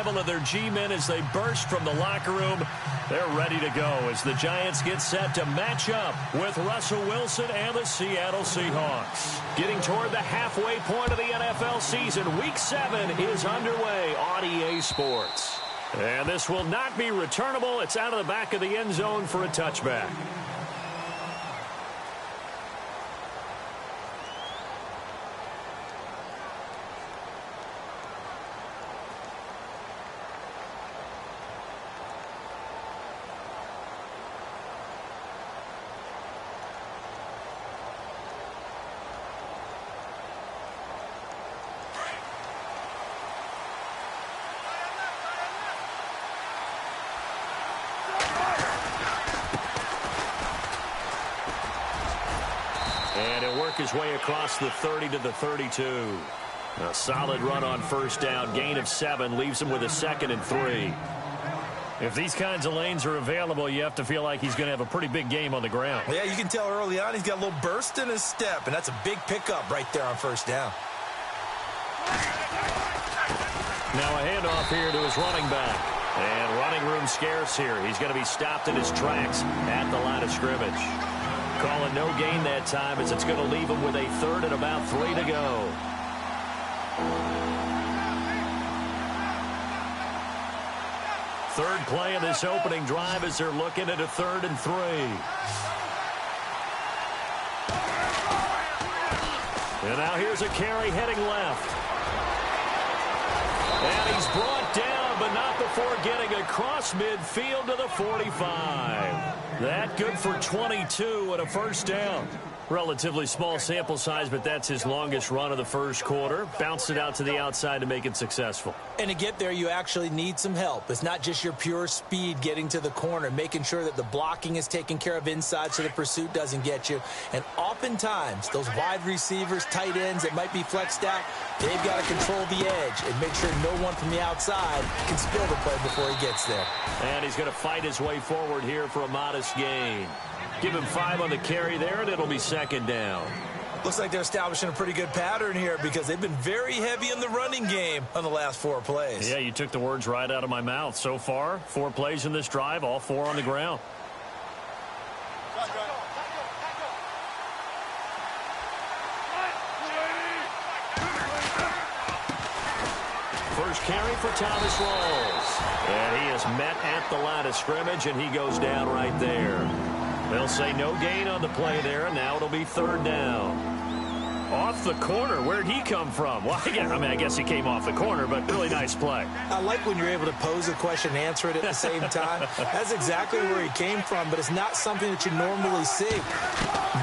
arrival of their G-men as they burst from the locker room. They're ready to go as the Giants get set to match up with Russell Wilson and the Seattle Seahawks. Getting toward the halfway point of the NFL season, Week 7 is underway on EA Sports. And this will not be returnable. It's out of the back of the end zone for a touchback. And he'll work his way across the 30 to the 32. A solid run on first down. Gain of 7 leaves him with a 2nd and 3. If these kinds of lanes are available, you have to feel like he's going to have a pretty big game on the ground. Yeah, you can tell early on he's got a little burst in his step, and that's a big pickup right there on first down. Now a handoff here to his running back. And running room scarce here. He's going to be stopped in his tracks at the line of scrimmage. Calling no gain that time as it's going to leave him with a 3rd and about 3 to go. Third play of this opening drive as they're looking at a 3rd and 3. And now here's a carry heading left. And he's brought down, but not before getting across midfield to the 45. That good for 22 and a first down. Relatively small sample size, but that's his longest run of the first quarter. Bounced it out to the outside to make it successful. And to get there, you actually need some help. It's not just your pure speed getting to the corner, making sure that the blocking is taken care of inside so the pursuit doesn't get you. And oftentimes, those wide receivers, tight ends that might be flexed out, they've got to control the edge and make sure no one from the outside can spill the play before he gets there. And he's going to fight his way forward here for a modest gain. Give him 5 on the carry there, and it'll be 2nd down. Looks like they're establishing a pretty good pattern here because they've been very heavy in the running game on the last 4 plays. Yeah, you took the words right out of my mouth. So far, 4 plays in this drive, all 4 on the ground. First carry for Thomas Rawls. And he is met at the line of scrimmage, and he goes down right there. They'll say no gain on the play there, and now it'll be 3rd down. Off the corner. Where'd he come from? Well, yeah, I guess he came off the corner, but really nice play. I like when you're able to pose a question and answer it at the same time. That's exactly where he came from, but it's not something that you normally see.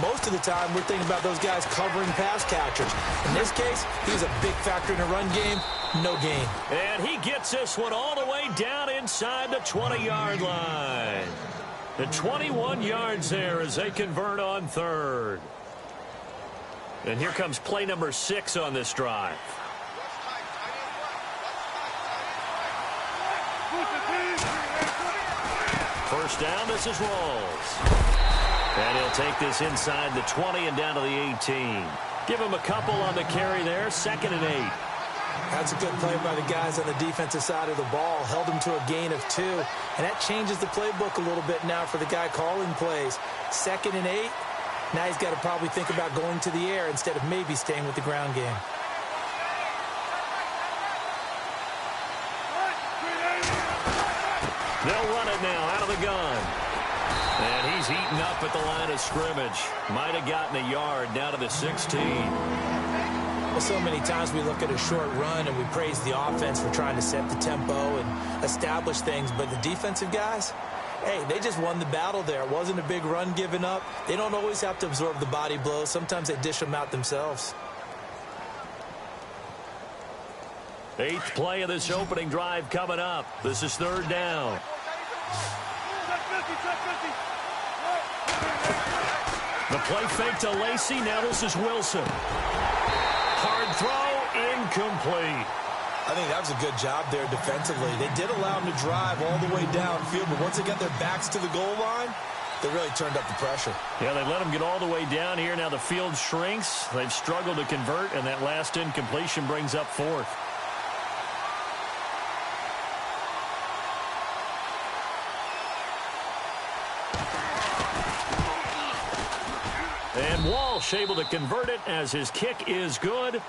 Most of the time, we're thinking about those guys covering pass catchers. In this case, he's a big factor in the run game. No gain. And he gets this one all the way down inside the 20-yard line. The 21 yards there as they convert on 3rd. And here comes play number 6 on this drive. First down, this is Rawls. And he'll take this inside the 20 and down to the 18. Give him a couple on the carry there, 2nd and 8. That's a good play by the guys on the defensive side of the ball. Held him to a gain of 2. And that changes the playbook a little bit now for the guy calling plays. 2nd and 8. Now he's got to probably think about going to the air instead of maybe staying with the ground game. They'll run it now out of the gun. And he's eaten up at the line of scrimmage. Might have gotten a yard down to the 16. Well, so many times we look at a short run and we praise the offense for trying to set the tempo and establish things. But the defensive guys, hey, they just won the battle there. It wasn't a big run given up. They don't always have to absorb the body blows. Sometimes they dish them out themselves. 8th play of this opening drive coming up. This is 3rd down. The play fake to Lacy. Now this is Wilson. Hard throw, incomplete. I think that was a good job there defensively. They did allow him to drive all the way downfield, but once they got their backs to the goal line, they really turned up the pressure. Yeah, they let him get all the way down here. Now the field shrinks. They've struggled to convert, and that last incompletion brings up 4th. And Walsh able to convert it as his kick is good.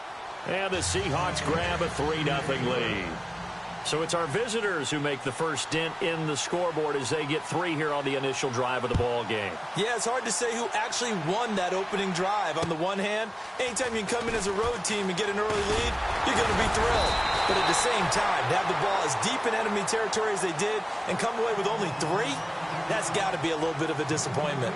And the Seahawks grab a 3-0 lead. So it's our visitors who make the first dent in the scoreboard as they get 3 here on the initial drive of the ball game. Yeah, it's hard to say who actually won that opening drive. On the one hand, anytime you can come in as a road team and get an early lead, you're going to be thrilled. But at the same time, to have the ball as deep in enemy territory as they did and come away with only 3, that's got to be a little bit of a disappointment.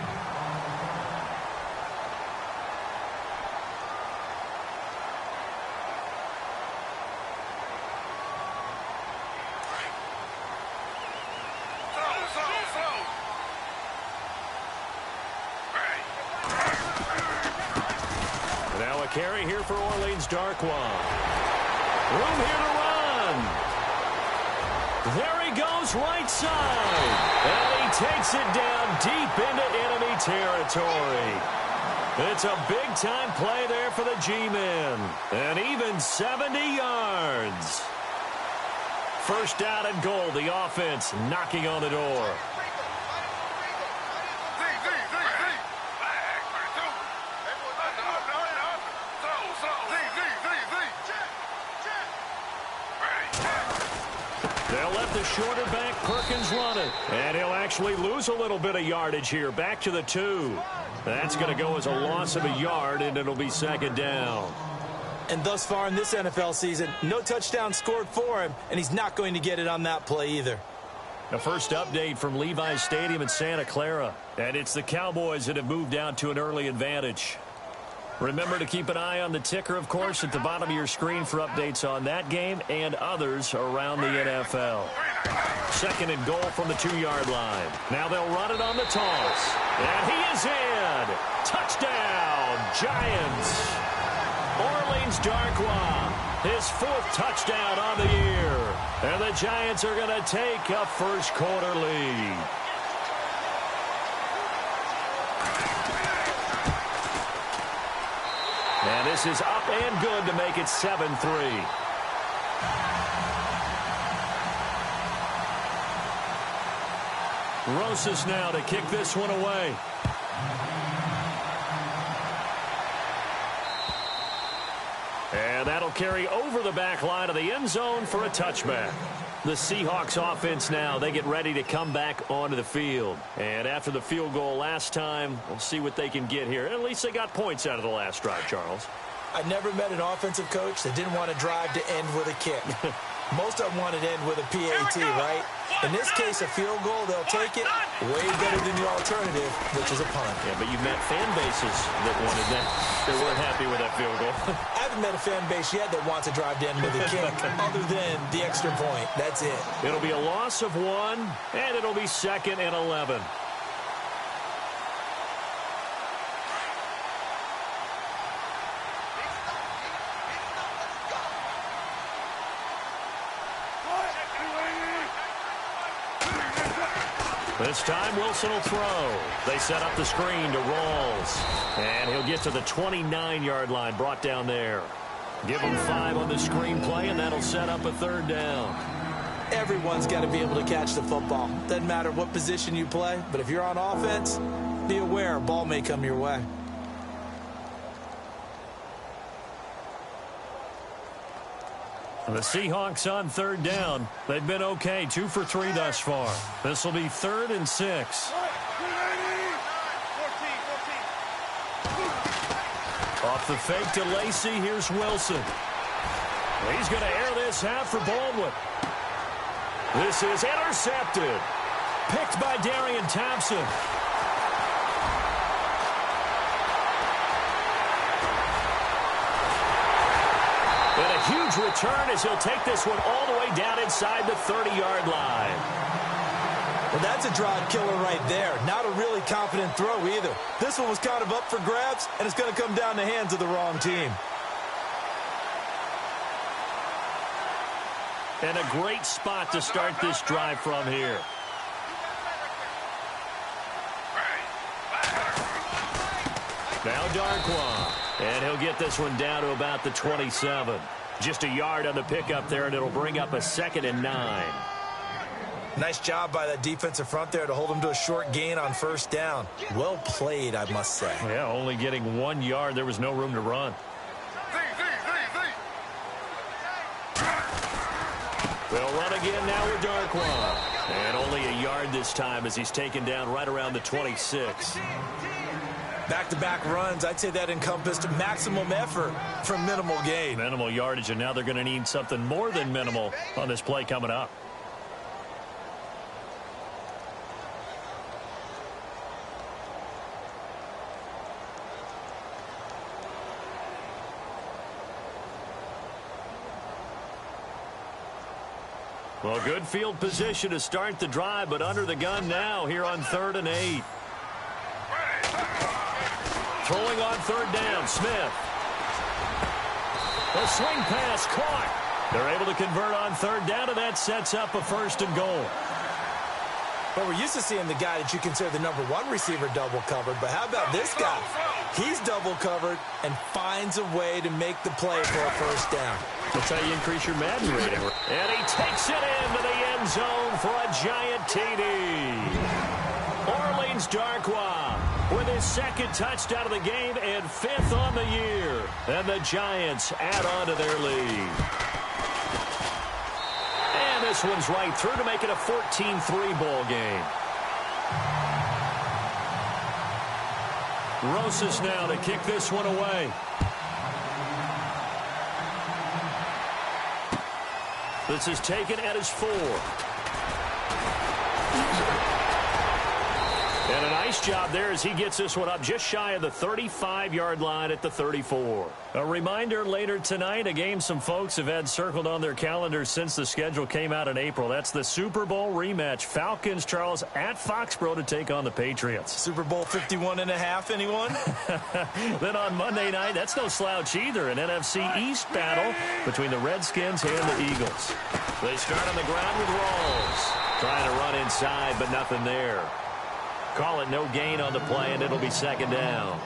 Carry here for Orleans Darkwa. Room here to run. There he goes right side. And he takes it down deep into enemy territory. It's a big-time play there for the G-men. And even 70 yards. First down and goal. The offense knocking on the door. They'll let the shorter back Perkins run it. And he'll actually lose a little bit of yardage here. Back to the 2. That's going to go as a loss of a yard, and it'll be second down. And thus far in this NFL season, no touchdown scored for him, and he's not going to get it on that play either. The first update from Levi's Stadium in Santa Clara. And it's the Cowboys that have moved down to an early advantage. Remember to keep an eye on the ticker, of course, at the bottom of your screen for updates on that game and others around the NFL. Second and goal from the 2-yard line. Now they'll run it on the toss. And he is in. Touchdown, Giants. Orleans Darkwa, his 4th touchdown on the year. And the Giants are going to take a first-quarter lead. And this is up and good to make it 7-3. Rosas now to kick this one away. And that'll carry over the back line of the end zone for a touchback. The Seahawks offense now, they get ready to come back onto the field. And after the field goal last time, we'll see what they can get here. At least they got points out of the last drive, Charles. I never met an offensive coach that didn't want to drive to end with a kick. Most of them want to end with a PAT, right? In this case, a field goal, they'll take it way better than the alternative, which is a punt. Yeah, but you've met fan bases that wanted that. They weren't happy with that field goal. I haven't met a fan base yet that wants to drive to end with a kick other than the extra point. That's it. It'll be a loss of 1, and it'll be 2nd and 11. This time Wilson will throw. They set up the screen to Rawls. And he'll get to the 29-yard line, brought down there. Give him 5 on the screen play, and that'll set up a 3rd down. Everyone's got to be able to catch the football. Doesn't matter what position you play, but if you're on offense, be aware a ball may come your way. The Seahawks on 3rd down. They've been okay, 2 for 3 thus far. This will be 3rd and 6. Off the fake to Lacey, here's Wilson. He's going to air this out for Baldwin. This is intercepted. Picked by Darian Thompson. And a huge return as he'll take this one all the way down inside the 30-yard line. Well, that's a drive killer right there. Not a really confident throw either. This one was kind of up for grabs, and it's going to come down the hands of the wrong team. And a great spot to start this drive from here. Now Darkwa. And he'll get this one down to about the 27. Just a yard on the pickup there, and it'll bring up a 2nd and 9. Nice job by that defensive front there to hold him to a short gain on first down. Well played, I must say. Yeah, only getting 1 yard. There was no room to run. They'll run again now with Darkwa. And only a yard this time as he's taken down right around the 26. Back-to-back runs, I'd say that encompassed maximum effort for minimal gain. Minimal yardage, and now they're going to need something more than minimal on this play coming up. Well, good field position to start the drive, but under the gun now here on 3rd and 8. Throwing on 3rd down, Smith. The swing pass caught. They're able to convert on 3rd down, and that sets up a 1st and goal. Well, we're used to seeing the guy that you consider the number 1 receiver double covered, but how about this guy? He's double covered and finds a way to make the play for a 1st down. That's how you increase your Madden rating. And he takes it into the end zone for a giant TD. Orleans Darkwa with his 2nd touchdown of the game and 5th on the year. And the Giants add on to their lead. And this one's right through to make it a 14-3 ball game. Rosas now to kick this one away. This is taken at his 4. And a nice job there as he gets this one up just shy of the 35-yard line at the 34. A reminder later tonight, a game some folks have had circled on their calendars since the schedule came out in April. That's the Super Bowl rematch. Falcons, Charles, at Foxborough to take on the Patriots. Super Bowl 51.5, anyone? Then on Monday night, that's no slouch either. An NFC East battle between the Redskins and the Eagles. They start on the ground with Rawls. Trying to run inside, but nothing there. Call it no gain on the play, and it'll be 2nd down.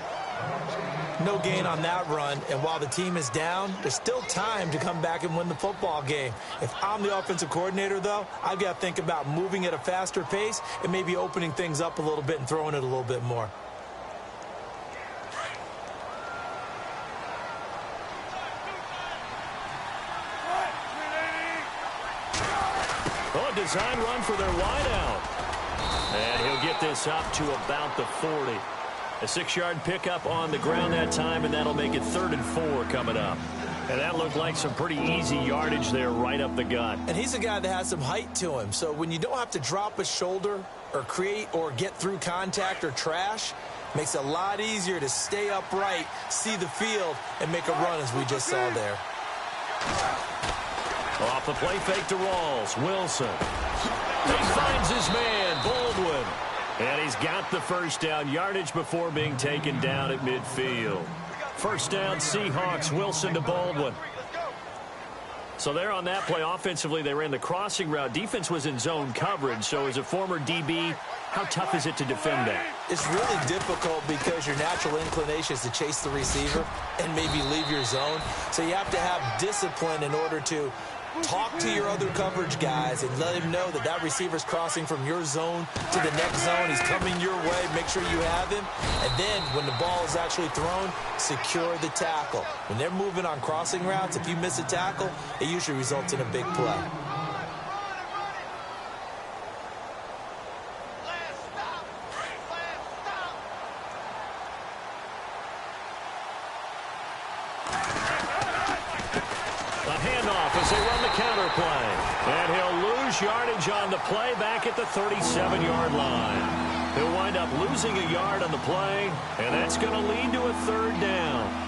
No gain on that run, and while the team is down, there's still time to come back and win the football game. If I'm the offensive coordinator, though, I've got to think about moving at a faster pace and maybe opening things up a little bit and throwing it a little bit more. Oh, a design run for their wideout. And he'll get this up to about the 40. A 6-yard pickup on the ground that time, and that'll make it 3rd and 4 coming up. And that looked like some pretty easy yardage there right up the gut. And he's a guy that has some height to him, so when you don't have to drop a shoulder or create or get through contact or trash, makes it a lot easier to stay upright, see the field, and make a run as we just saw there. Off the play fake to Rawls. Wilson. He finds his man, Baldwin. And he's got the 1st down yardage before being taken down at midfield. 1st down, Seahawks. Wilson to Baldwin. So there on that play, offensively, they ran the crossing route. Defense was in zone coverage. So as a former DB, how tough is it to defend that? It's really difficult because your natural inclination is to chase the receiver and maybe leave your zone. So you have to have discipline in order to talk to your other coverage guys and let him know that that receiver's crossing from your zone to the next zone. He's coming your way. Make sure you have him. And then when the ball is actually thrown, secure the tackle. When they're moving on crossing routes, if you miss a tackle, it usually results in a big play. As they run the counter play. And he'll lose yardage on the play back at the 37-yard line. He'll wind up losing a yard on the play, and that's going to lead to a 3rd down.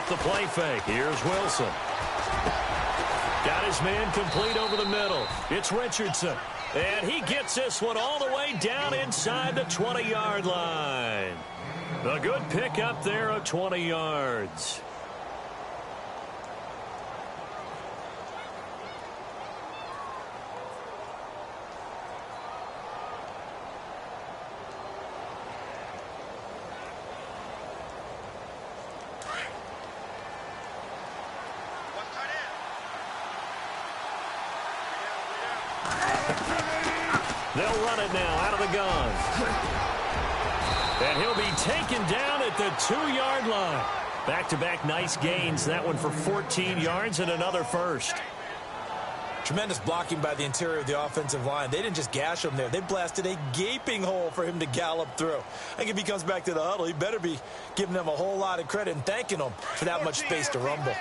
The play fake. Here's Wilson. Got his man complete over the middle. It's Richardson. And he gets this one all the way down inside the 20-yard line. A good pick up there of 20 yards. They'll run it now out of the gun. And he'll be taken down at the 2-yard line. Back-to-back nice gains. That one for 14 yards and another first. Tremendous blocking by the interior of the offensive line. They didn't just gash him there. They blasted a gaping hole for him to gallop through. I think if he comes back to the huddle, he better be giving them a whole lot of credit and thanking them for that much space to rumble.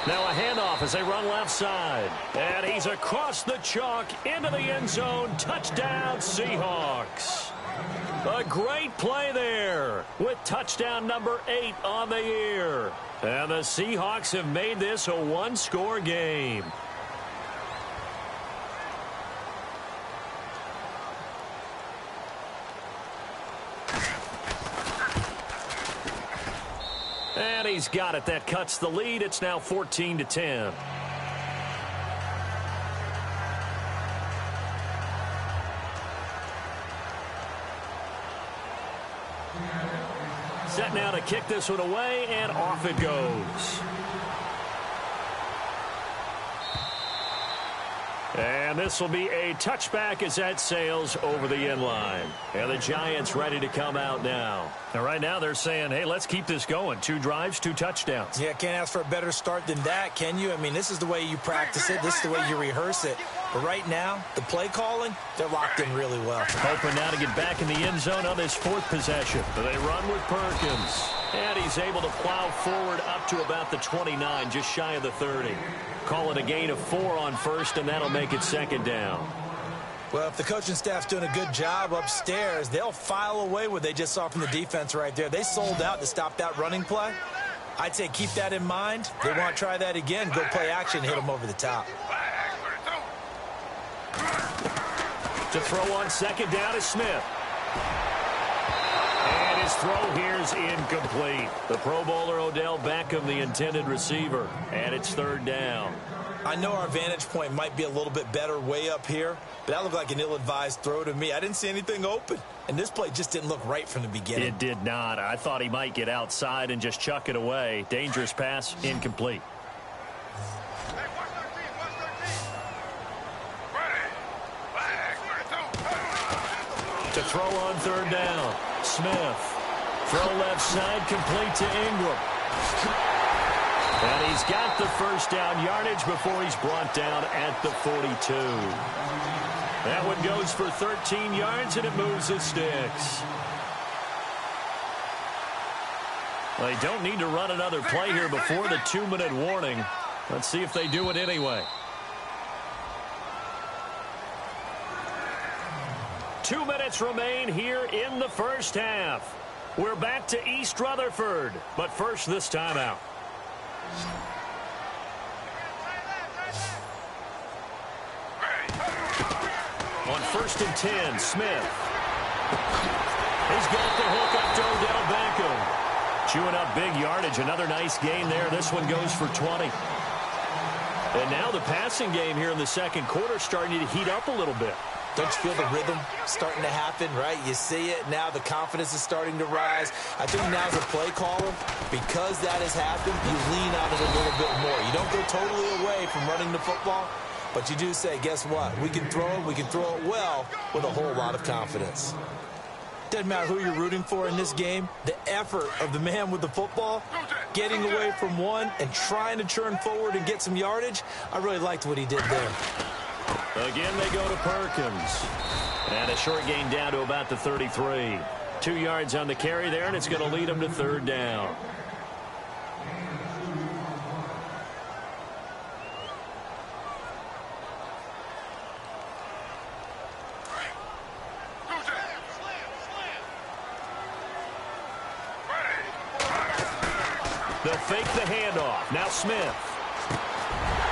Now a handoff as they run left side. And he's across the chalk into the end zone. Touchdown, Seahawks. A great play there with touchdown number 8 on the year. And the Seahawks have made this a one-score game. And he's got it. That cuts the lead. It's now 14-10. Set now to kick this one away, and off it goes. And this will be a touchback as that sails over the end line. And the Giants ready to come out now. And right now they're saying, hey, let's keep this going. 2 drives, 2 touchdowns. Yeah, can't ask for a better start than that, can you? I mean, this is the way you practice it. This is the way you rehearse it. But right now, the play calling, they're locked in really well. Hoping now to get back in the end zone on this 4th possession. They run with Perkins. And he's able to plow forward up to about the 29, just shy of the 30. Call it a gain of 4 on first, and that'll make it 2nd down. Well, if the coaching staff's doing a good job upstairs, they'll file away what they just saw from the defense right there. They sold out to stop that running play. I'd say keep that in mind. They want to try that again. Go play action, hit them over the top. To throw on 2nd down is Smith. And his throw here is incomplete. The Pro Bowler Odell Beckham, the intended receiver. And it's 3rd down. I know our vantage point might be a little bit better way up here, but that looked like an ill-advised throw to me. I didn't see anything open, and this play just didn't look right from the beginning. It did not. I thought he might get outside and just chuck it away. Dangerous pass, incomplete. To throw on 3rd down, Smith. Throw left side, complete to Ingram. And he's got the 1st down yardage before he's brought down at the 42. That one goes for 13 yards, and it moves the sticks. Well, they don't need to run another play here before the 2-minute warning. Let's see if they do it anyway. 2 minutes remain here in the first half. We're back to East Rutherford, but first this timeout. On 1st and 10, Smith. He's got the hook up to Odell Beckham. Chewing up big yardage. Another nice gain there. This one goes for 20. And now the passing game here in the 2nd quarter starting to heat up a little bit. Don't you feel the rhythm starting to happen, right? You see it now. The confidence is starting to rise. I think now as a play caller, because that has happened, you lean on it a little bit more. You don't go totally away from running the football, but you do say, guess what? We can throw it well with a whole lot of confidence. Doesn't matter who you're rooting for in this game. The effort of the man with the football, getting away from one and trying to churn forward and get some yardage, I really liked what he did there. Again, they go to Perkins. And a short gain down to about the 33. 2 yards on the carry there, and it's going to lead them to 3rd down. They'll fake the handoff. Now Smith.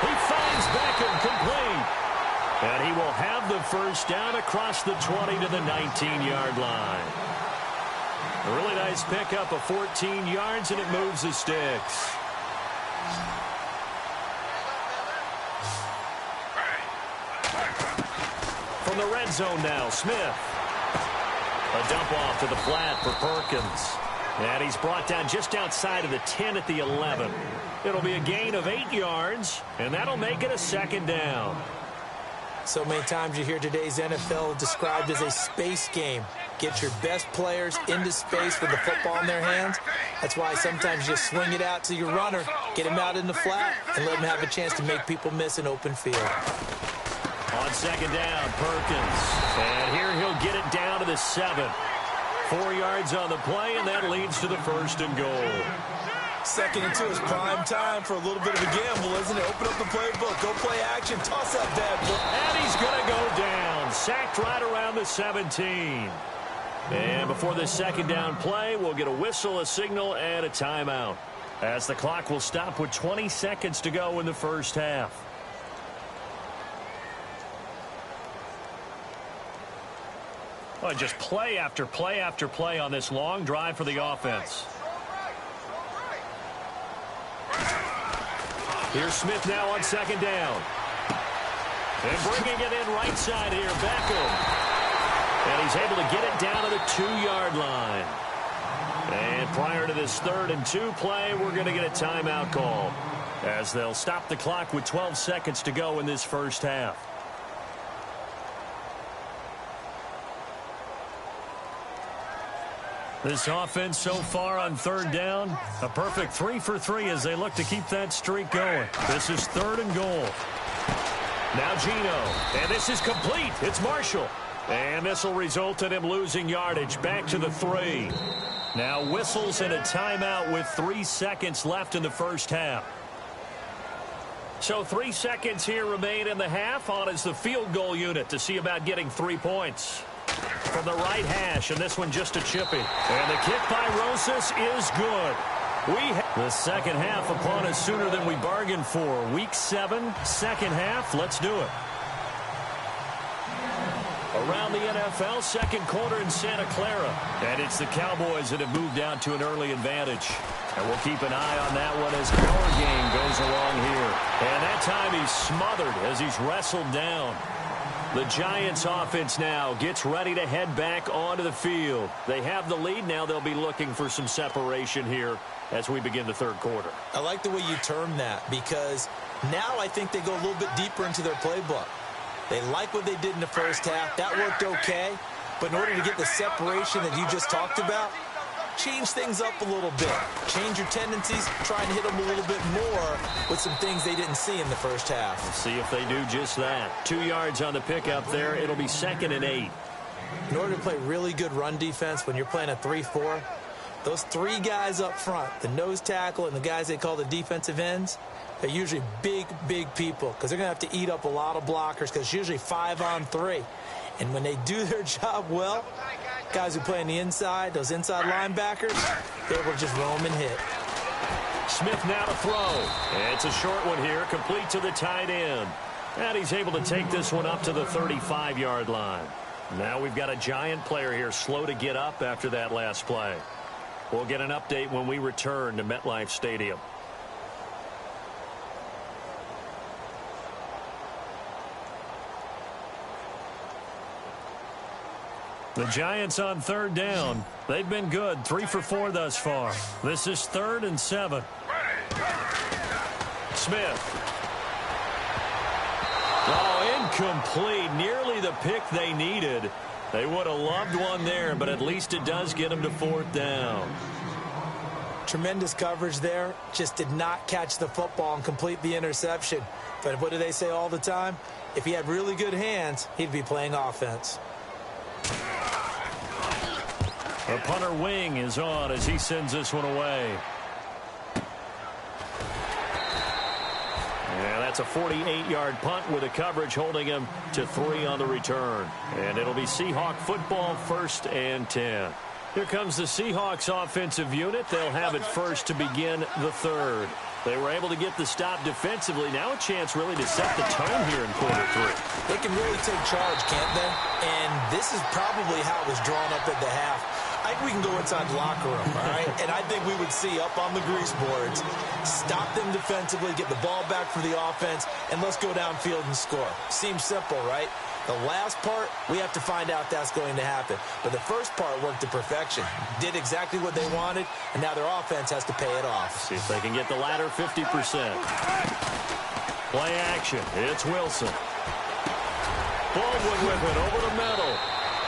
He finds is Beckham complete. And he will have the first down across the 20 to the 19-yard line. A really nice pickup of 14 yards, and it moves the sticks. From the red zone now, Smith. A dump off to the flat for Perkins. And he's brought down just outside of the 10 at the 11. It'll be a gain of 8 yards, and that'll make it a second down. So many times you hear today's NFL described as a space game. Get your best players into space with the football in their hands. That's why sometimes you just swing it out to your runner, get him out in the flat, and let him have a chance to make people miss an open field. On second down, Perkins. And here he'll get it down to the 7. 4 yards on the play, and that leads to the first and goal. 2nd and 2 is prime time for a little bit of a gamble, isn't it? Open up the playbook, go play action, toss that bad boy. And he's going to go down. Sacked right around the 17. And before this second down play, we'll get a whistle, a signal, and a timeout, as the clock will stop with 20 seconds to go in the first half. Well, just play after play after play on this long drive for the offense. Here's Smith now on second down. And bringing it in right side here, Beckham. And he's able to get it down to the 2-yard line. And prior to this 3rd and 2 play, we're going to get a timeout call, as they'll stop the clock with 12 seconds to go in this first half. This offense so far on 3rd down, a perfect 3 for 3 as they look to keep that streak going. This is 3rd and goal. Now Gino, and this is complete. It's Marshall. And this will result in him losing yardage back to the 3. Now whistles and a timeout with 3 seconds left in the first half. So 3 seconds here remain in the half. On is the field goal unit to see about getting 3 points. From the right hash, and this one just a chippy. And the kick by Rosas is good. The second half upon us sooner than we bargained for. Week 7, second half. Let's do it. Around the NFL, second quarter in Santa Clara. And it's the Cowboys that have moved out to an early advantage. And we'll keep an eye on that one as our game goes along here. And that time he's smothered as he's wrestled down. The Giants offense now gets ready to head back onto the field. They have the lead. Now they'll be looking for some separation here as we begin the 3rd quarter. I like the way you term that, because now I think they go a little bit deeper into their playbook. They like what they did in the first half. That worked okay. But in order to get the separation that you just talked about, change things up a little bit. Change your tendencies, try and hit them a little bit more with some things they didn't see in the first half. Let's see if they do just that. 2 yards on the pickup there. It'll be 2nd and 8. In order to play really good run defense when you're playing a 3-4, those 3 guys up front, the nose tackle and the guys they call the defensive ends, they're usually big, big people, because they're going to have to eat up a lot of blockers, because it's usually 5 on 3. And when they do their job well, guys who play on the inside, those inside linebackers, they will just roam and hit. Smith now to throw. It's a short one here, complete to the tight end. And he's able to take this one up to the 35-yard line. Now we've got a Giant player here slow to get up after that last play. We'll get an update when we return to MetLife Stadium. The Giants on 3rd down. They've been good, 3 for 4 thus far. This is 3rd and 7. Smith. Oh, incomplete. Nearly the pick they needed. They would have loved one there, but at least it does get them to 4th down. Tremendous coverage there. Just did not catch the football and complete the interception. But what do they say all the time? If he had really good hands, he'd be playing offense. The punter wing is on as he sends this one away. Yeah, that's a 48-yard punt with a coverage holding him to 3 on the return. And it'll be Seahawk football, 1st and 10. Here comes the Seahawks offensive unit. They'll have it first to begin the 3rd. They were able to get the stop defensively. Now a chance really to set the tone here in quarter three. They can really take charge, can't they? And this is probably how it was drawn up at the half. I think we can go inside the locker room, all right? And I think we would see up on the grease boards, stop them defensively, get the ball back for the offense, and let's go downfield and score. Seems simple, right? The last part, we have to find out that's going to happen. But the first part worked to perfection. Did exactly what they wanted, and now their offense has to pay it off. See if they can get the latter 50%. Play action. It's Wilson. Baldwin with it over the middle.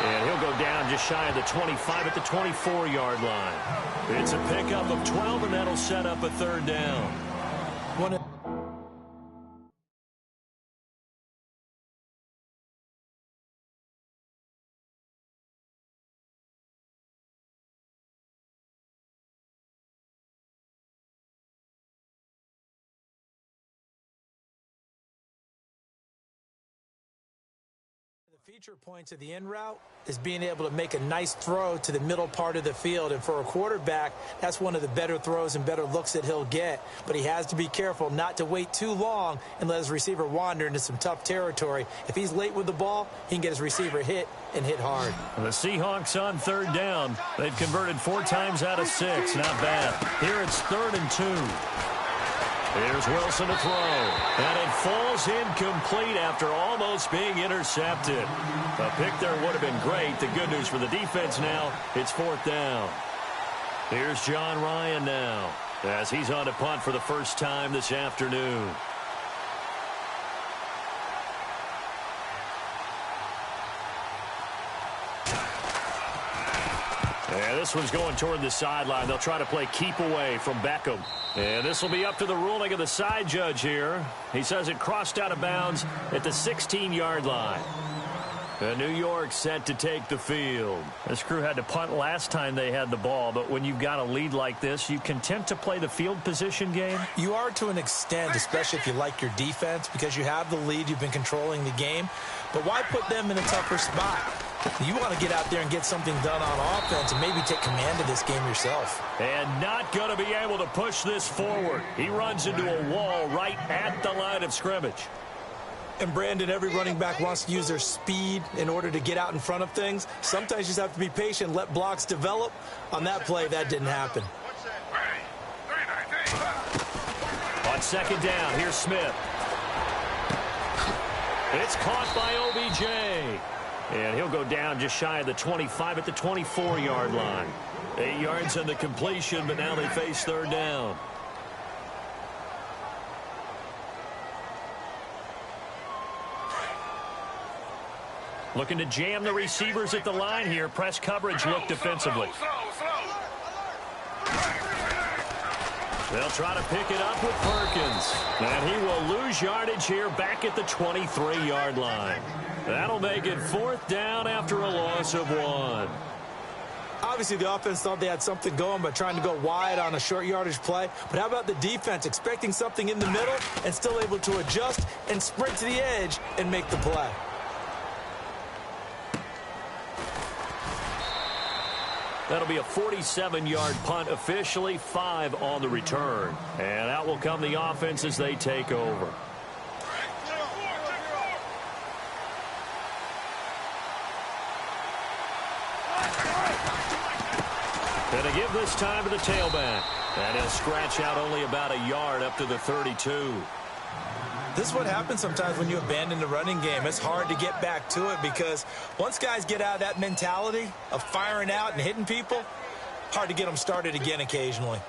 And he'll go down just shy of the 25 at the 24-yard line. It's a pickup of 12, and that'll set up a third down. Feature points of the in route is being able to make a nice throw to the middle part of the field. And for a quarterback, that's one of the better throws and better looks that he'll get. But he has to be careful not to wait too long and let his receiver wander into some tough territory. If he's late with the ball, he can get his receiver hit and hit hard. The Seahawks on third down. They've converted 4 times out of 6. Not bad. Here it's 3rd and 2. Here's Wilson to throw, and it falls incomplete after almost being intercepted. A pick there would have been great. The good news for the defense now, it's 4th down. Here's John Ryan now, as he's on to punt for the first time this afternoon. And this one's going toward the sideline. They'll try to play keep away from Beckham. And this will be up to the ruling of the side judge here. He says it crossed out of bounds at the 16-yard line. And New York set to take the field. This crew had to punt last time they had the ball, but when you've got a lead like this, you content to play the field position game? You are to an extent, especially if you like your defense, because you have the lead, you've been controlling the game. But why put them in a tougher spot? You want to get out there and get something done on offense and maybe take command of this game yourself. And not going to be able to push this forward. He runs into a wall right at the line of scrimmage. And, Brandon, every running back wants to use their speed in order to get out in front of things. Sometimes you just have to be patient, let blocks develop. On that play, that didn't happen. On second down, here's Smith. It's caught by OBJ. And he'll go down just shy of the 25 at the 24-yard line. 8 yards on the completion, but now they face third down. Looking to jam the receivers at the line here. Press coverage look defensively. They'll try to pick it up with Perkins. And he will lose yardage here back at the 23-yard line. That'll make it 4th down after a loss of 1. Obviously, the offense thought they had something going by trying to go wide on a short yardage play. But how about the defense expecting something in the middle and still able to adjust and sprint to the edge and make the play? That'll be a 47-yard punt, officially 5 on the return. And out will come the offense as they take over. And to give this time to the tailback. And he'll scratch out only about a yard up to the 32. This is what happens sometimes when you abandon the running game. It's hard to get back to it because once guys get out of that mentality of firing out and hitting people, hard to get them started again occasionally.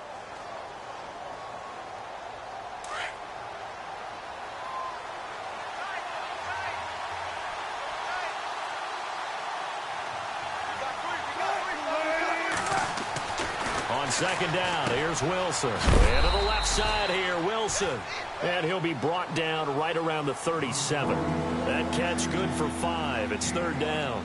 On second down, here's Wilson. And to the left side here, Wilson. And he'll be brought down right around the 37. That catch good for 5. It's third down.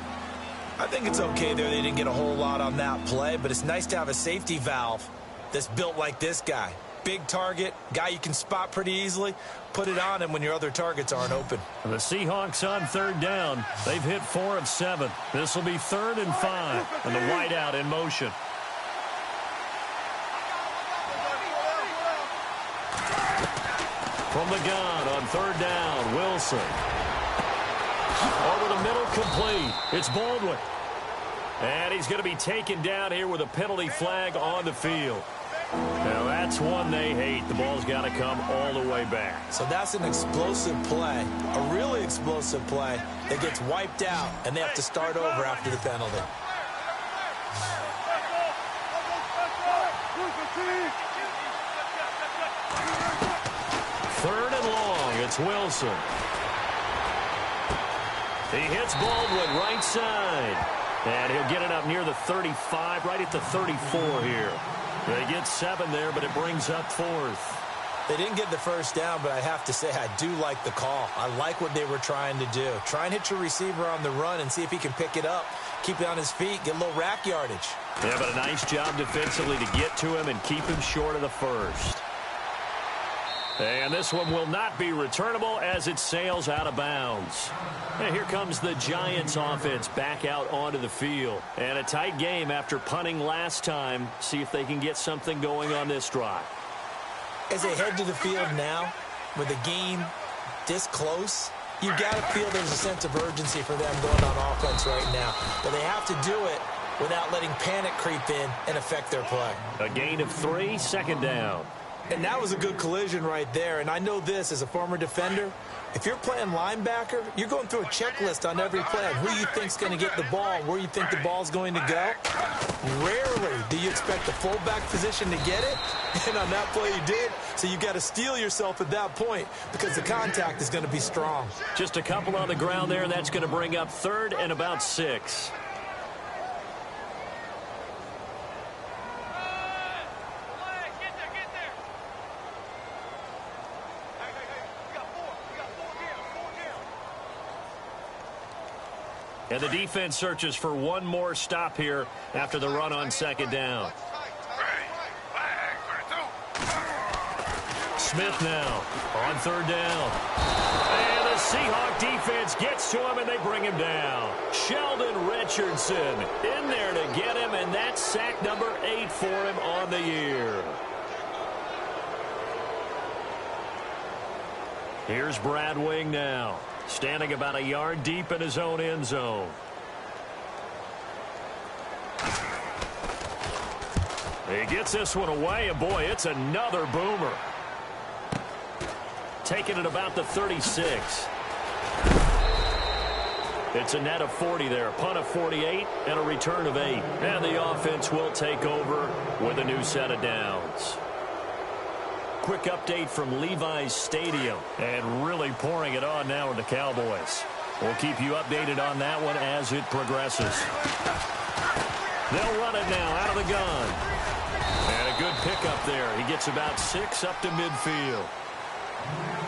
I think it's okay there. They didn't get a whole lot on that play, but it's nice to have a safety valve that's built like this guy. Big target, guy you can spot pretty easily. Put it on him when your other targets aren't open. The Seahawks on third down. They've hit 4 of 7. This will be 3rd and 5. And the wideout in motion. From the gun on third down, Wilson. Over the middle, complete. It's Baldwin. And he's going to be taken down here with a penalty flag on the field. Now, that's one they hate. The ball's got to come all the way back. So that's an explosive play, a really explosive play that gets wiped out, and they have to start over after the penalty. Third and long. It's Wilson. He hits Baldwin right side. And he'll get it up near the 35, right at the 34 here. They get 7 there, but it brings up 4th. They didn't get the first down, but I have to say I do like the call. I like what they were trying to do. Try and hit your receiver on the run and see if he can pick it up, keep it on his feet, get a little rack yardage. Yeah, but a nice job defensively to get to him and keep him short of the first. And this one will not be returnable as it sails out of bounds. And here comes the Giants offense back out onto the field. And a tight game after punting last time. See if they can get something going on this drive. As they head to the field now, with the game this close, you got to feel there's a sense of urgency for them going on offense right now. But they have to do it without letting panic creep in and affect their play. A gain of 3, second down. And that was a good collision right there. And I know this as a former defender. If you're playing linebacker, you're going through a checklist on every play on who you think's going to get the ball, where you think the ball's going to go. Rarely do you expect the fullback position to get it. And on that play he did. So you got to steel yourself at that point because the contact is going to be strong. Just a couple on the ground there, and that's going to bring up 3rd and about 6. And the defense searches for one more stop here after the run on second down. Smith now on third down. And the Seahawk defense gets to him, and they bring him down. Sheldon Richardson in there to get him, and that's sack number 8 for him on the year. Here's Brad Wing now, standing about a yard deep in his own end zone. He gets this one away, and boy, it's another boomer. Taking it about the 36. It's a net of 40 there, a punt of 48, and a return of 8. And the offense will take over with a new set of downs. Quick update from Levi's Stadium, and really pouring it on now with the Cowboys. We'll keep you updated on that one as it progresses. They'll run it now out of the gun. And a good pickup there. He gets about 6 up to midfield.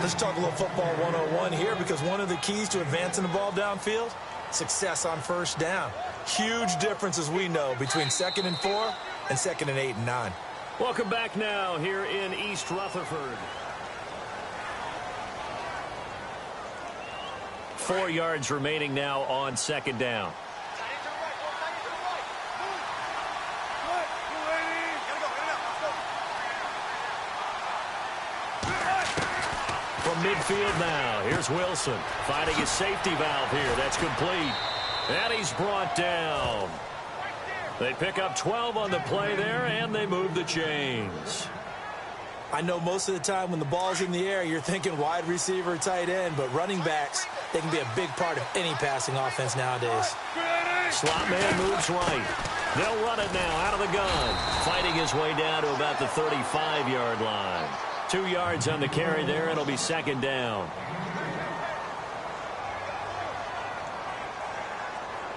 Let's talk a little football 101 here, because one of the keys to advancing the ball downfield, success on first down. Huge difference, as we know, between 2nd and 4 and 2nd and 8 and 9. Welcome back now here in East Rutherford. 4 yards remaining now on second down. From midfield now, here's Wilson finding his safety valve here. That's complete. And he's brought down. They pick up 12 on the play there, and they move the chains. I know most of the time when the ball's in the air, you're thinking wide receiver, tight end, but running backs, they can be a big part of any passing offense nowadays. Slot man moves right. They'll run it now out of the gun, fighting his way down to about the 35-yard line. 2 yards on the carry there. It'll be second down.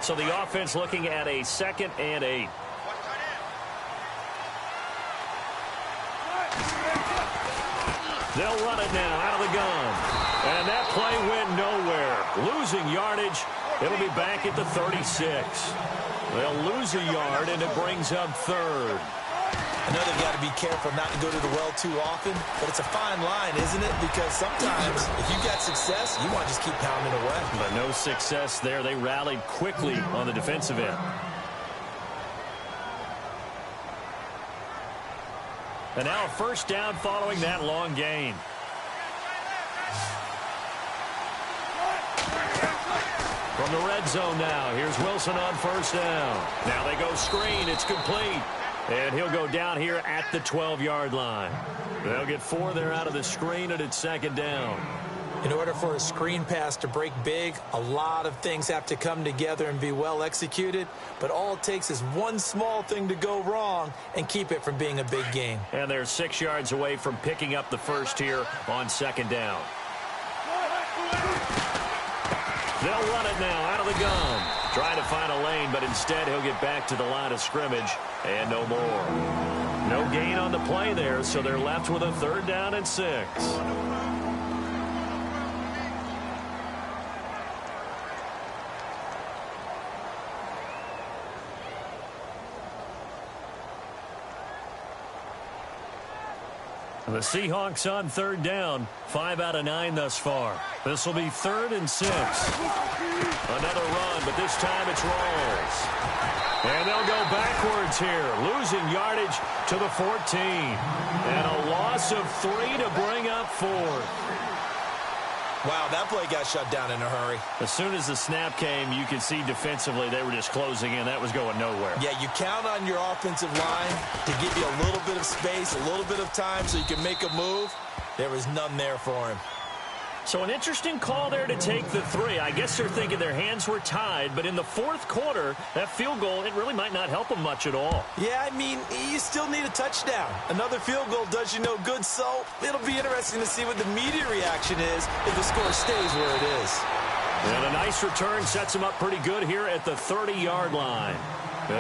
So the offense looking at a 2nd and 8. They'll run it now out of the gun. And that play went nowhere. Losing yardage. It'll be back at the 36. They'll lose a yard, and it brings up 3rd. I know they've got to be careful not to go to the well too often, but it's a fine line, isn't it? Because sometimes if you've got success, you want to just keep pounding away. But no success there. They rallied quickly on the defensive end. And now a first down following that long gain. From the red zone now, here's Wilson on first down. Now they go screen. It's complete. And he'll go down here at the 12-yard line. They'll get 4 there out of the screen, and it's second down. In order for a screen pass to break big, a lot of things have to come together and be well executed. But all it takes is one small thing to go wrong and keep it from being a big gain. And they're 6 yards away from picking up the first here on second down. They'll run it now out of the gun. Trying to find a lane, but instead he'll get back to the line of scrimmage and no more. No gain on the play there, so they're left with a 3rd down and 6. The Seahawks on 3rd down, 5 out of 9 thus far. This will be 3rd and 6. Another run, but this time it's Rawls. And they'll go backwards here, losing yardage to the 14. And a loss of 3 to bring up 4th. Wow, that play got shut down in a hurry. As soon as the snap came, you could see defensively they were just closing in. That was going nowhere. Yeah, you count on your offensive line to give you a little bit of space, a little bit of time so you can make a move. There was none there for him. So an interesting call there to take the 3. I guess they're thinking their hands were tied, but in the 4th quarter, that field goal, it really might not help them much at all. Yeah, I mean, you still need a touchdown. Another field goal does you no good, so it'll be interesting to see what the media reaction is if the score stays where it is. And a nice return sets them up pretty good here at the 30-yard line.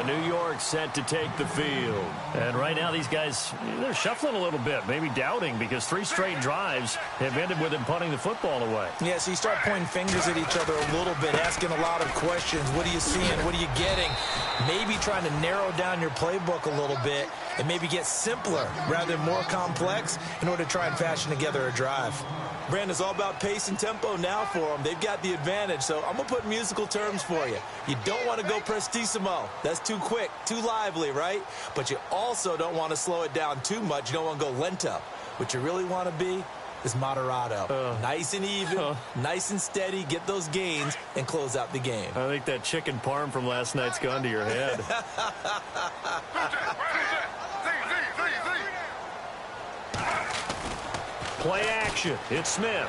New York set to take the field. And right now these guys, they're shuffling a little bit, maybe doubting, because 3 straight drives have ended with them punting the football away. Yeah, so you start pointing fingers at each other a little bit, asking a lot of questions. What are you seeing? What are you getting? Maybe trying to narrow down your playbook a little bit and maybe get simpler rather than more complex in order to try and fashion together a drive. Brandon's all about pace and tempo now for them. They've got the advantage, so I'm going to put musical terms for you. You don't want to go prestissimo. That's too quick, too lively, right? But you also don't want to slow it down too much. You don't want to go lento. What you really want to be is moderato. Nice and even, nice and steady, get those gains, and close out the game. I think that chicken parm from last night's gone to your head. Play action. It's Smith.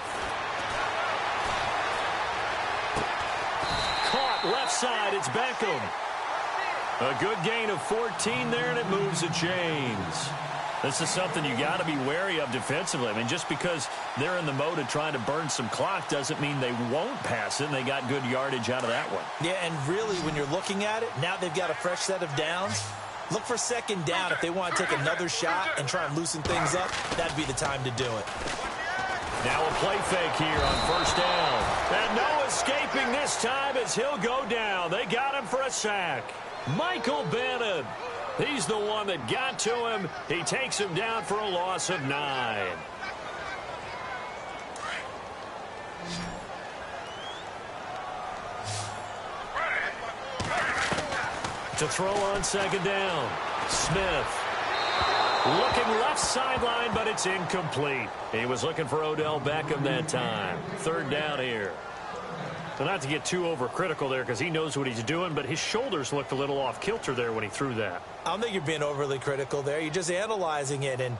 Caught left side. It's Beckham. A good gain of 14 there, and it moves the chains. This is something you got to be wary of defensively. I mean, just because they're in the mode of trying to burn some clock doesn't mean they won't pass it, and they got good yardage out of that one. Yeah, and really, when you're looking at it, now they've got a fresh set of downs. Look for second down if they want to take another shot and try and loosen things up. That'd be the time to do it. Now a play fake here on first down. And no escaping this time as he'll go down. They got him for a sack. Michael Bannon. He's the one that got to him. He takes him down for a loss of 9. To throw on second down. Smith. Looking left sideline, but it's incomplete. He was looking for Odell Beckham that time. 3rd down here. So not to get too overcritical there because he knows what he's doing, but his shoulders looked a little off kilter there when he threw that. I don't think you're being overly critical there. You're just analyzing it, and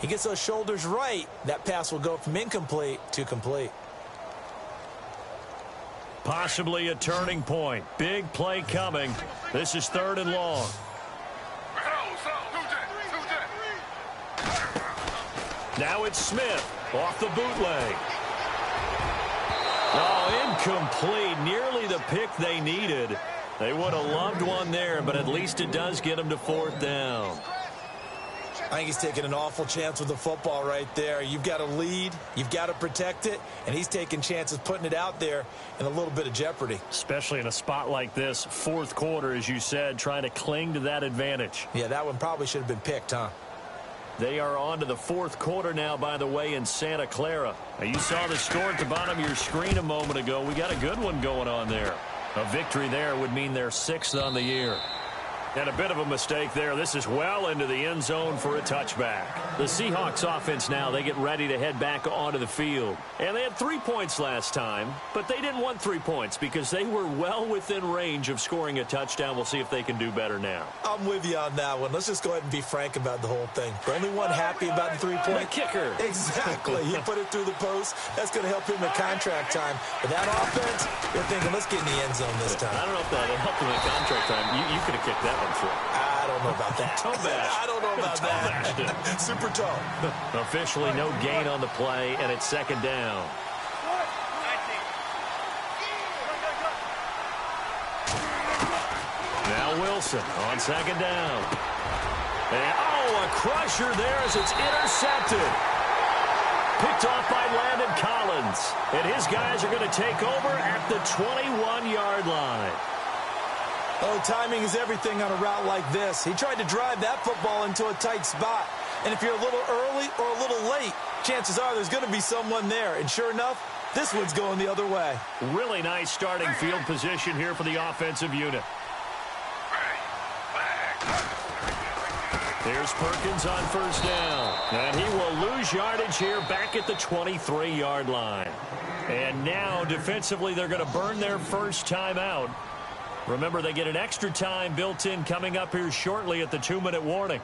he gets those shoulders right. That pass will go from incomplete to complete. Possibly a turning point. Big play coming. This is 3rd and long. Now it's Smith off the bootleg. Oh, incomplete. Nearly the pick they needed. They would have loved one there, but at least it does get them to 4th down. I think he's taking an awful chance with the football right there. You've got to lead, you've got to protect it, and he's taking chances putting it out there in a little bit of jeopardy. Especially in a spot like this, 4th quarter, as you said, trying to cling to that advantage. Yeah, that one probably should have been picked, huh? They are on to the 4th quarter now, by the way, in Santa Clara. Now, you saw the score at the bottom of your screen a moment ago. We got a good one going on there. A victory there would mean they're 6th on the year. And a bit of a mistake there. This is well into the end zone for a touchback. The Seahawks offense now, they get ready to head back onto the field. And they had 3 points last time, but they didn't want 3 points because they were well within range of scoring a touchdown. We'll see if they can do better now. I'm with you on that one. Let's just go ahead and be frank about the whole thing. The only one happy about the 3-point. The kicker. Exactly. He put it through the post. That's going to help him in contract time. But that offense, they're thinking, let's get in the end zone this time. I don't know if that helped him in contract time. You could have kicked that one for him. I don't know about that. I don't know about that. Super toe. Officially no gain on the play, and it's second down. Now Wilson on second down. And, a crusher there as it's intercepted. Picked off by Landon Collins. And his guys are going to take over at the 21-yard line. Oh, timing is everything on a route like this. He tried to drive that football into a tight spot. And if you're a little early or a little late, chances are there's going to be someone there. And sure enough, this one's going the other way. Really nice starting field position here for the offensive unit. Here's Perkins on first down. And he will lose yardage here back at the 23-yard line. And now, defensively, they're going to burn their first time out. Remember, they get an extra time built in coming up here shortly at the 2-minute warning.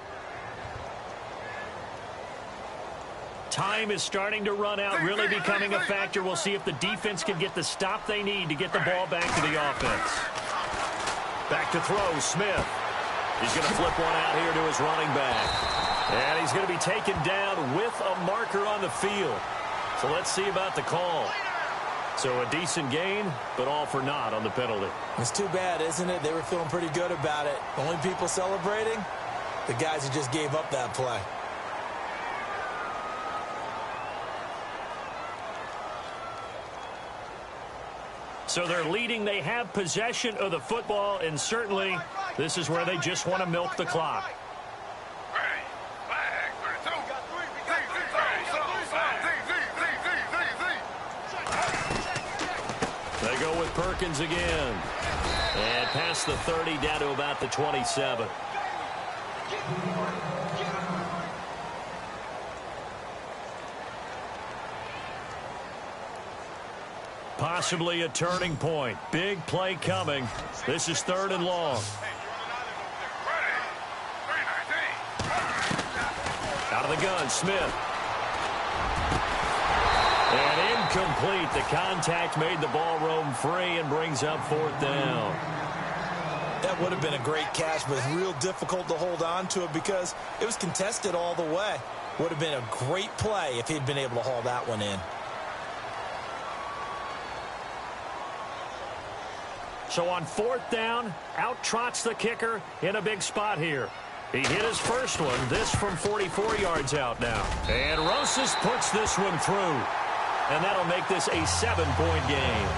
Time is starting to run out, really becoming a factor. We'll see if the defense can get the stop they need to get the ball back to the offense. Back to throw, Smith. He's going to flip one out here to his running back. And he's going to be taken down with a marker on the field. So let's see about the call. So a decent gain, but all for naught on the penalty. It's too bad, isn't it? They were feeling pretty good about it. The only people celebrating, the guys who just gave up that play. So they're leading. They have possession of the football, and certainly this is where they just want to milk the clock. They go with Perkins again. And past the 30 down to about the 27. Possibly a turning point. Big play coming. This is 3rd and long. Out of the gun, Smith. And incomplete. The contact made the ball roam free and brings up 4th down. That would have been a great catch, but it's real difficult to hold on to it because it was contested all the way. Would have been a great play if he'd been able to haul that one in. So on 4th down, out trots the kicker in a big spot here. He hit his first one, this from 44 yards out now. And Rosas puts this one through. And that'll make this a 7-point game.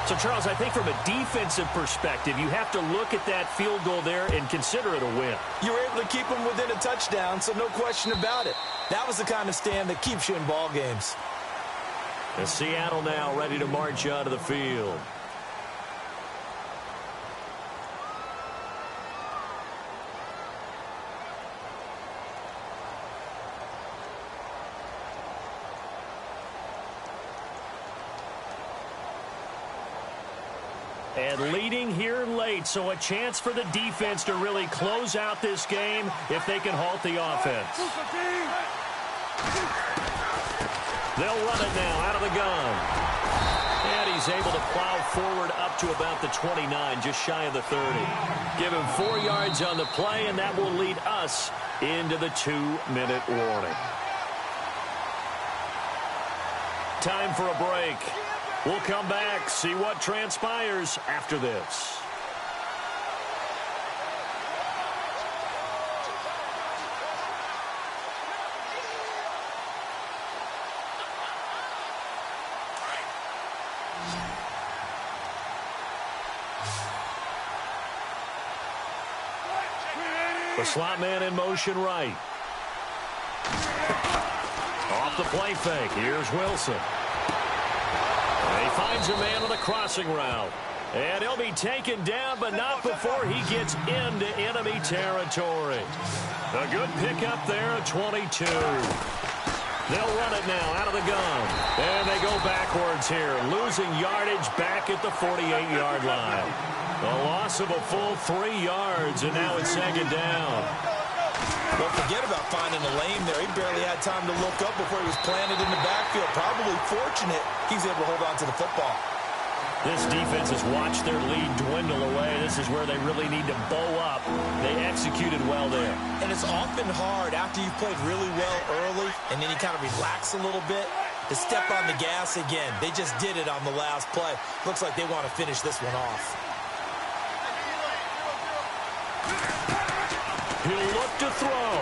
So, Charles, I think from a defensive perspective, you have to look at that field goal there and consider it a win. You were able to keep them within a touchdown, so no question about it. That was the kind of stand that keeps you in ball games. And Seattle now ready to march onto the field. And leading here late, so a chance for the defense to really close out this game if they can halt the offense. They'll run it now out of the gun. And he's able to plow forward up to about the 29, just shy of the 30. Give him 4 yards on the play, and that will lead us into the 2-minute warning. Time for a break. We'll come back, see what transpires after this. The slot man in motion right. Off the play fake. Here's Wilson. And he finds a man on the crossing route. And he'll be taken down, but not before he gets into enemy territory. A good pickup there at 22. They'll run it now out of the gun. And they go backwards here, losing yardage back at the 48-yard line. A loss of a full 3 yards, and now it's second down. Well, forget about finding a lane there. He barely had time to look up before he was planted in the backfield. Probably fortunate he's able to hold on to the football. This defense has watched their lead dwindle away. This is where they really need to bow up. They executed well there. And it's often hard after you've played really well early and then you kind of relax a little bit to step on the gas again. They just did it on the last play. Looks like they want to finish this one off. He'll look to throw.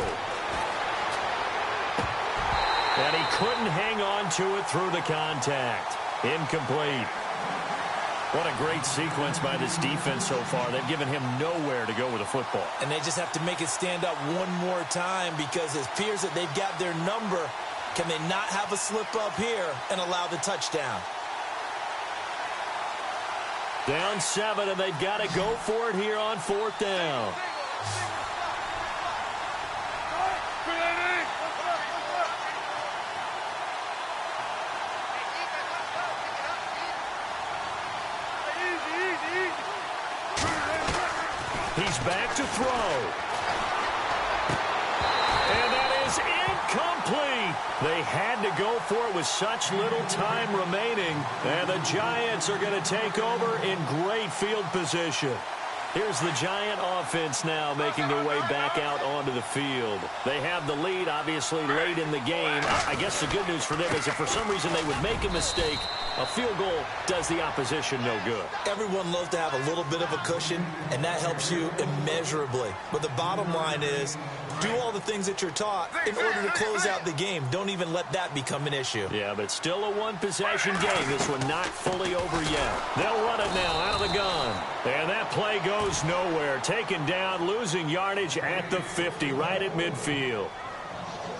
And he couldn't hang on to it through the contact. Incomplete. What a great sequence by this defense so far. They've given him nowhere to go with the football. And they just have to make it stand up one more time because it appears that they've got their number. Can they not have a slip up here and allow the touchdown? Down 7, and they've got to go for it here on 4th down. He's back to throw. And that is incomplete. They had to go for it with such little time remaining. And the Giants are going to take over in great field position. Here's the Giant offense now making their way back out onto the field. They have the lead, obviously, late in the game. I guess the good news for them is if for some reason they would make a mistake, a field goal does the opposition no good. Everyone loves to have a little bit of a cushion, and that helps you immeasurably. But the bottom line is, do all the things that you're taught in order to close out the game. Don't even let that become an issue. Yeah, but it's still a one-possession game. This one not fully over yet. They'll run it now out of the gun. And that play goes nowhere. Taken down, losing yardage at the 50, right at midfield.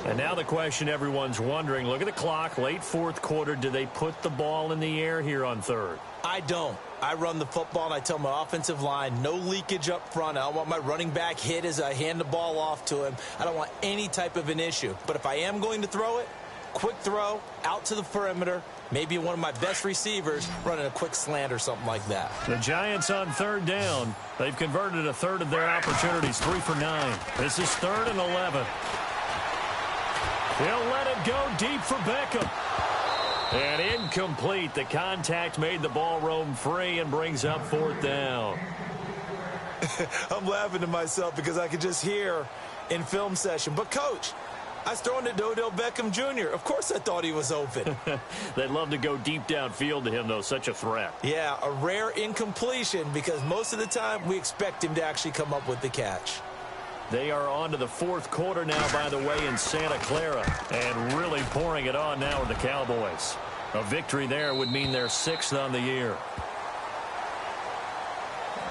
And now the question everyone's wondering, look at the clock, late 4th quarter. Do they put the ball in the air here on 3rd? I don't. I run the football, and I tell my offensive line, no leakage up front. I don't want my running back hit as I hand the ball off to him. I don't want any type of an issue. But if I am going to throw it, quick throw, out to the perimeter, maybe one of my best receivers running a quick slant or something like that. The Giants on 3rd down. They've converted a third of their opportunities, 3 for 9. This is 3rd and 11. He'll let it go deep for Beckham. And incomplete. The contact made the ball roam free and brings up 4th down. I'm laughing to myself because I could just hear in film session. But, Coach, I was throwing it to Odell Beckham Jr. Of course I thought he was open. They'd love to go deep downfield to him, though. Such a threat. Yeah, a rare incompletion because most of the time we expect him to actually come up with the catch. They are on to the 4th quarter now, by the way, in Santa Clara. And really pouring it on now with the Cowboys. A victory there would mean they're 6th on the year.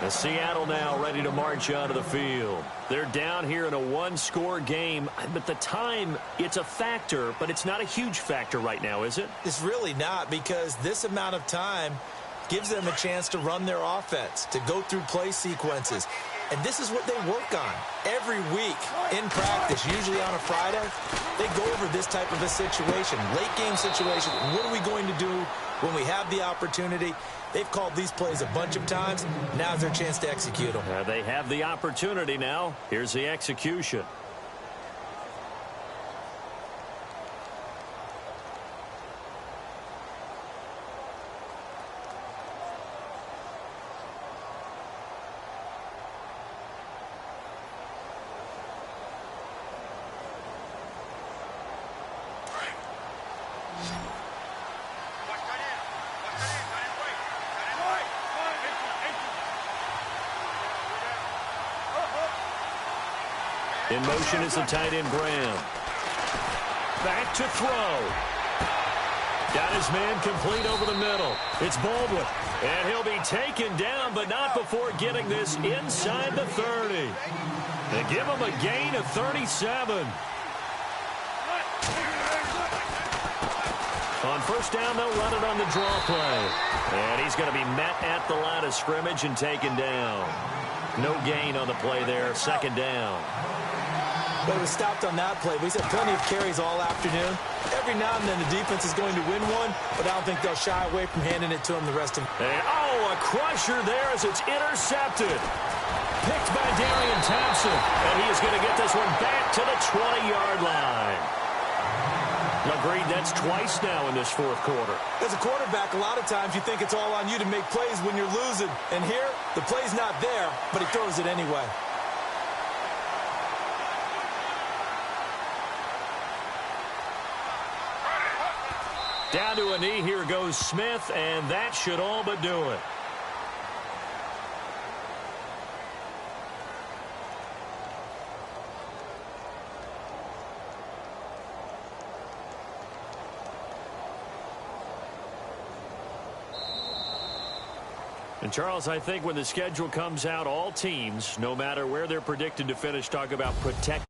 The Seattle now ready to march onto the field. They're down here in a one-score game. But the time, it's a factor, but it's not a huge factor right now, is it? It's really not because this amount of time gives them a chance to run their offense, to go through play sequences. And this is what they work on every week in practice, usually on a Friday. They go over this type of a situation, late game situation. What are we going to do when we have the opportunity? They've called these plays a bunch of times. Now's their chance to execute them. They have the opportunity now. Here's the execution. In motion is the tight end, Graham. Back to throw. Got his man complete over the middle. It's Baldwin. And he'll be taken down, but not before getting this inside the 30. They give him a gain of 37. On first down, they'll run it on the draw play. And he's going to be met at the line of scrimmage and taken down. No gain on the play there, second down. But it was stopped on that play. But he's had plenty of carries all afternoon. Every now and then the defense is going to win one, but I don't think they'll shy away from handing it to him the rest of the And, a crusher there as it's intercepted. Picked by Darian Thompson. And he is going to get this one back to the 20-yard line. Agreed, that's twice now in this fourth quarter. As a quarterback, a lot of times you think it's all on you to make plays when you're losing. And here, the play's not there, but he throws it anyway. Down to a knee, here goes Smith, and that should all but do it. And, Charles, I think when the schedule comes out, all teams, no matter where they're predicted to finish, talk about protect.